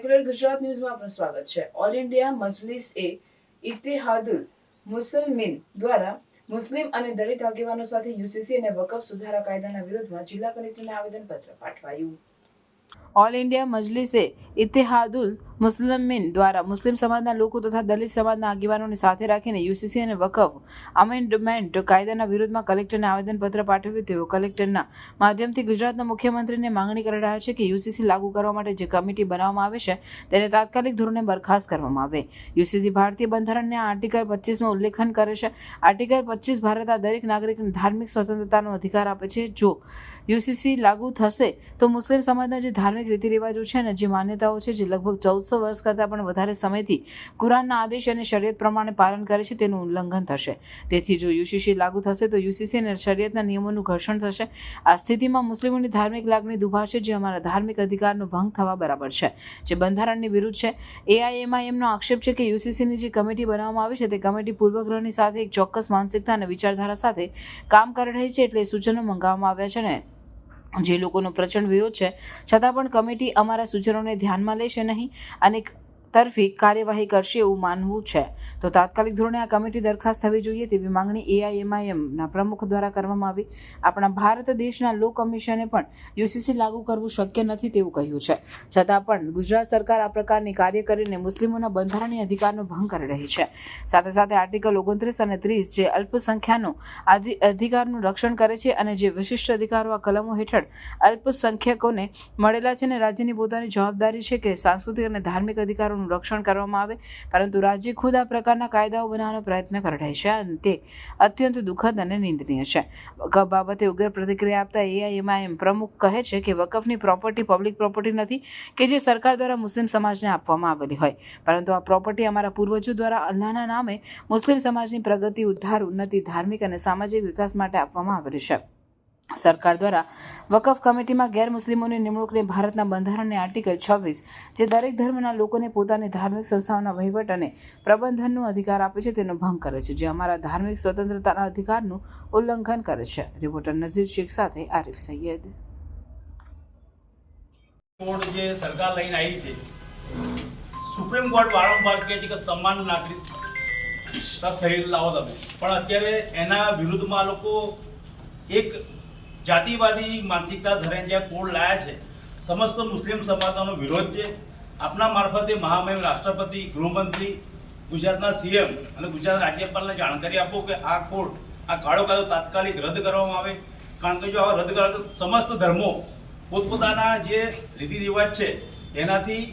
Secular Gujarat ન્યૂઝમાં આપનું સ્વાગત છે। ઓલ ઇન્ડિયા મજલિસ એ ઇત્તેહાદુલ મુસ્લિમીન દ્વારા મુસ્લિમ અને દલિત આગેવાનો સાથે યુસીસી અને વકફ સુધારા કાયદાના વિરોધમાં જિલ્લા કલેક્ટરને આવેદનપત્ર પાઠવાયું। ઓલ ઇન્ડિયા મજલિસે ઇત્તેહાદુલ મુસ્લિમીન દ્વારા મુસ્લિમ સમાજના લોકો તથા દલિત સમાજના આગેવાનોને સાથે રાખીને યુસીસી અને વકફ અમેન્ડમેન્ટ કાયદાના વિરોધમાં કલેક્ટરને આવેદનપત્ર પાઠવ્યું। તેઓ કલેક્ટરના માધ્યમથી ગુજરાતના મુખ્યમંત્રીને માંગણી કરી રહ્યા છે કે યુસીસી લાગુ કરવા માટે જે કમિટી બનાવવામાં આવે છે તેને તાત્કાલિક ધોરણે બરખાસ્ત કરવામાં આવે। યુસીસી ભારતીય બંધારણના આર્ટિકલ 25નું ઉલ્લેખન કરે છે। આર્ટિકલ 25 ભારતના દરેક નાગરિકને ધાર્મિક સ્વતંત્રતાનો અધિકાર આપે છે। જો યુસીસી લાગુ થશે તો મુસ્લિમ સમાજના જે ધાર્મિક રીતિ રિવાજો છે અને જે માન્યતાઓ છે જે લગભગ 1400 વર્ષ કરતાં પણ વધારે સમયથી કુરાનના આદેશ અને શરિયત પ્રમાણે પાલન કરે છે તેનું ઉલ્લંઘન થશે। તેથી જો યુસીસી લાગુ થશે તો યુસીસી અને શરિયતના નિયમોનું ઘર્ષણ થશે। આ સ્થિતિમાં મુસ્લિમોની ધાર્મિક લાગણી દુભાશે જે અમારા ધાર્મિક અધિકારનો ભંગ થવા બરાબર છે, જે બંધારણની વિરુદ્ધ છે। એઆઈએમઆઈએમનો આક્ષેપ છે કે યુસીસીની જે કમિટી બનાવવામાં આવી છે તે કમિટી પૂર્વગ્રહની સાથે એક ચોક્કસ માનસિકતા અને વિચારધારા સાથે કામ કરી રહી છે, એટલે સૂચનો મંગાવવામાં આવ્યા છે ને જે લોકોનો પ્રચંડ વિરોધ છે છતાં પણ કમિટી અમારા સૂચનોને ધ્યાનમાં લેશે નહીં અને તરફી કાર્યવાહી કરશે એવું માનવું છે। તો તાત્કાલિક ધોરણે આ કમિટી દરખાસ્ત થવી જોઈએ તેવી માંગણી એઆઈએમઆઈએમના પ્રમુખ દ્વારા કરવામાં આવી। આપણા ભારત દેશના લો કમિશને પણ યુસીસી લાગુ કરવું શક્ય નથી તેવું કહ્યું છે, છતાં પણ ગુજરાત સરકાર આ પ્રકારની કાર્ય કરીને મુસ્લિમોના બંધારણીય અધિકારનો ભંગ કરી રહી છે। સાથે સાથે આર્ટિકલ 29 અને 30 જે અલ્પસંખ્યાનો અધિકારનું રક્ષણ કરે છે અને જે વિશિષ્ટ અધિકારો આ કલમો હેઠળ અલ્પસંખ્યકોને મળેલા છે અને રાજ્યની પોતાની જવાબદારી છે કે સાંસ્કૃતિક અને ધાર્મિક અધિકારોનું રક્ષણ કરવામાં આવે, પરંતુ રાજ્ય ખુદ આ પ્રકારના કાયદાઓ બનાવવાનો પ્રયત્ન કરી રહી છે અને તે અત્યંત દુઃખદ અને નિંદનીય છે। વકફ બાબતે ઉગ્ર પ્રતિક્રિયા આપતા એઆઈએમઆઈએમ પ્રમુખ કહે છે કે વકફની પ્રોપર્ટી પબ્લિક પ્રોપર્ટી નથી કે જે સરકાર દ્વારા મુસ્લિમ સમાજને આપવામાં આવેલી હોય, પરંતુ આ પ્રોપર્ટી અમારા પૂર્વજો દ્વારા અલ્લાહના નામે મુસ્લિમ સમાજની પ્રગતિ, ઉદ્ધાર, ઉન્નતિ, ધાર્મિક અને સામાજિક વિકાસ માટે આપવામાં આવેલી છે। સરકાર દ્વારા વકફ કમિટીમાં ગેરમુસ્લિમોની નિમણૂકને ભારતના બંધારણને આર્ટિકલ 26 જે દરેક ધર્મના લોકોને પોતાની ધાર્મિક સંસ્થાઓના વહીવટ અને પ્રબંધનનો અધિકાર આપે છે તેનો ભંગ કરે છે, જે અમારા ધાર્મિક સ્વતંત્રતાના અધિકારનું ઉલ્લંઘન કરે છે। રિપોર્ટર નઝીર શેખ સાથે આરિફ સૈયદ। કોર્ટ જે સરકાર લઈને આવી છે, સુપ્રીમ કોર્ટ વારંવાર કહે છે કે સમાન નાગરિકતા સહિત લાવો તમે, પણ અત્યારે એના વિરુદ્ધમાં લોકો એક જાતિવાદી માનસિકતા ધરાઈને જ્યાં કોડ લાયા છે, સમસ્ત મુસ્લિમ સમાજનો વિરોધ છે। આપના મારફતે મહામહિમ રાષ્ટ્રપતિ, ગૃહમંત્રી, ગુજરાતના સીએમ અને ગુજરાત રાજ્યપાલને જાણકારી આપો કે આ કોડ, આ કાળો કાયદો તાત્કાલિક રદ કરવામાં આવે, કારણ કે જો આ રદ કરે તો સમસ્ત ધર્મો પોતપોતાના જે રીતિ રિવાજ છે એનાથી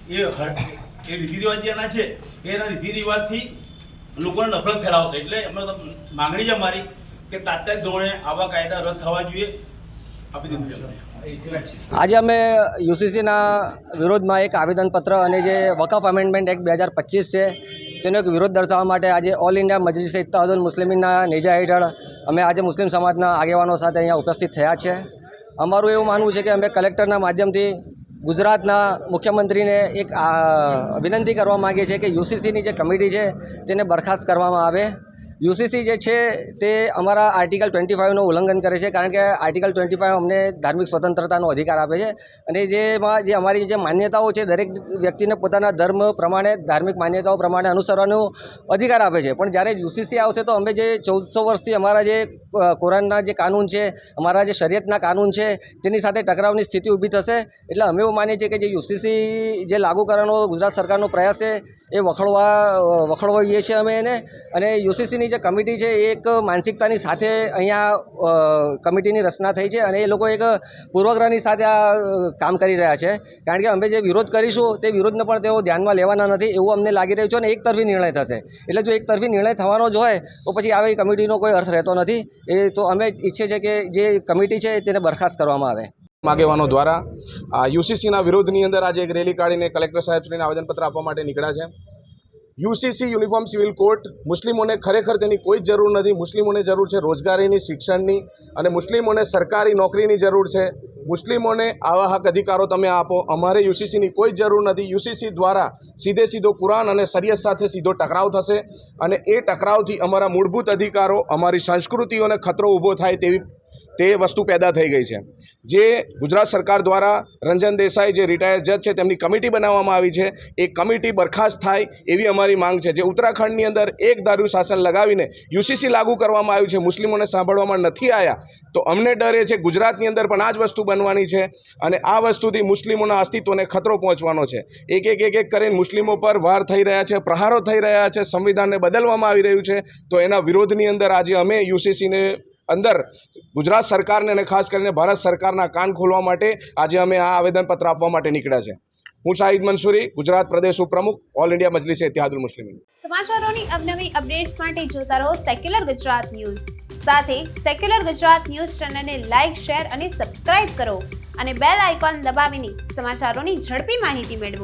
એ રીતિ રિવાજ જેના છે એના રીતિ રિવાજથી લોકોને નફરત ફેલાવશે। એટલે અમે માંગણી છે અમારી કે તાત્કાલિક ધોરણે આવા કાયદા રદ થવા જોઈએ। આપી દીધું। આજે અમે યુસીસીના વિરોધમાં એક આવેદનપત્ર અને જે વકફ અમેન્ડમેન્ટ એક્ટ 2025 છે તેનો એક વિરોધ દર્શાવવા માટે આજે ઓલ ઇન્ડિયા મજલિસ ઇત્તેહાદુલ મુસ્લિમીનના નેજા હેઠળ અમે આજે મુસ્લિમ સમાજના આગેવાનો સાથે અહીંયા ઉપસ્થિત થયા છે। અમારું એવું માનવું છે કે અમે કલેક્ટરના માધ્યમથી ગુજરાતના મુખ્યમંત્રીને એક વિનંતી કરવા માગીએ છીએ કે યુસીસીની જે કમિટી છે તેને બરખાસ્ત કરવામાં આવે। યુસીસી જે છે તે અમારા આર્ટિકલ 25નું ઉલ્લંઘન કરે છે, કારણ કે આર્ટિકલ 25 અમને ધાર્મિક સ્વતંત્રતાનો અધિકાર આપે છે અને જેમાં જે અમારી જે માન્યતાઓ છે દરેક વ્યક્તિને પોતાના ધર્મ પ્રમાણે, ધાર્મિક માન્યતાઓ પ્રમાણે અનુસરવાનો અધિકાર આપે છે। પણ જ્યારે યુસીસી આવશે તો અમે જે 1400 વર્ષથી અમારા જે કુરાનના જે કાનૂન છે, અમારા જે શરિયતના કાનૂન છે તેની સાથે ટકરાવની સ્થિતિ ઊભી થશે। એટલે અમે એવું માનીએ છીએ કે જે યુસીસી જે લાગુ કરવાનો ગુજરાત સરકારનો પ્રયાસ છે એ વખોડવાઈએ છીએ અમે એને। અને યુસીસીની જે કમિટી છે એ એક માનસિકતાની સાથે અહીંયા કમિટીની રચના થઈ છે અને એ લોકો એક પૂર્વગ્રહની સાથે આ કામ કરી રહ્યા છે, કારણ કે અમે જે વિરોધ કરીશું તે વિરોધને પણ તેઓ ધ્યાનમાં લેવાના નથી એવું અમને લાગી રહ્યું છે અને એકતરફી નિર્ણય થશે। એટલે જો એકતરફી નિર્ણય થવાનો જ હોય તો પછી આવી કમિટીનો કોઈ અર્થ રહેતો નથી। એ તો અમે ઈચ્છીએ છીએ કે જે કમિટી છે તેને બરખાસ્ત કરવામાં આવે। આગેવાનો દ્વારા યુસીસીના વિરોધની અંદર આજે એક રેલી કાઢીને કલેક્ટર સાહેબશ્રીને આવેદનપત્ર આપવા માટે નીકળ્યા છે। યુસીસી યુનિફોર્મ સિવિલ કોડ મુસ્લિમોને ખરેખર તેની કોઈ જ જરૂર નથી। મુસ્લિમોને જરૂર છે રોજગારીની, શિક્ષણની અને મુસ્લિમોને સરકારી નોકરીની જરૂર છે। મુસ્લિમોને આવા હક અધિકારો તમે આપો, અમારે યુસીસીની કોઈ જરૂર નથી। યુસીસી દ્વારા સીધો કુરાન અને શરિયત સાથે સીધો ટકરાવ થશે અને એ ટકરાવથી અમારા મૂળભૂત અધિકારો, અમારી સંસ્કૃતિઓને ખતરો ઊભો થાય તેવી તે વસ્તુ પેદા થઈ ગઈ છે. જે ગુજરાત સરકાર દ્વારા રંજન દેસાઈ જે રિટાયર્ડ જજ છે તેમની કમિટી બનાવવામાં આવી છે, એ કમિટી બરખાસ્ત થાય એવી અમારી માંગ છે. જે ઉત્તરાખંડની અંદર એક દારૂ શાસન લગાવીને યુસીસી લાગુ કરવામાં આવ્યું છે, મુસ્લિમોને સાંભળવામાં નથી આવ્યા, તો અમને ડર એ છે ગુજરાતની અંદર પણ આ જ વસ્તુ બનવાની છે અને આ વસ્તુથી મુસ્લિમોના અસ્તિત્વને ખતરો પહોંચવાનો છે. એક કરીને મુસ્લિમો પર વાર થઈ રહ્યા છે, પ્રહારો થઈ રહ્યા છે, સંવિધાનને બદલવામાં આવી રહ્યું છે. તો એના વિરોધની અંદર આજે અમે યુસીસીને અંદર ગુજરાત સરકારને અને ખાસ કરીને ભારત સરકારના કાન ખોલવા માટે આજે અમે આ આવેદનપત્ર આપવા માટે નીકળ્યા છે. હું શાહિદ મંસૂરી, ગુજરાત પ્રદેશ ઉપપ્રમુખ, ઓલ ઇન્ડિયા મજલિસ ઇત્તેહાદુલ મુસ્લિમીન. સમાચારોની અવનવી અપડેટ્સ માટે જોતા રહો સેક્યુલર ગુજરાત ન્યૂઝ. સાથે સેક્યુલર ગુજરાત ન્યૂઝ ચેનલને લાઇક, શેર અને સબસ્ક્રાઇબ કરો અને બેલ આઇકોન દબાવીને સમાચારોની ઝડપી માહિતી મેળવો.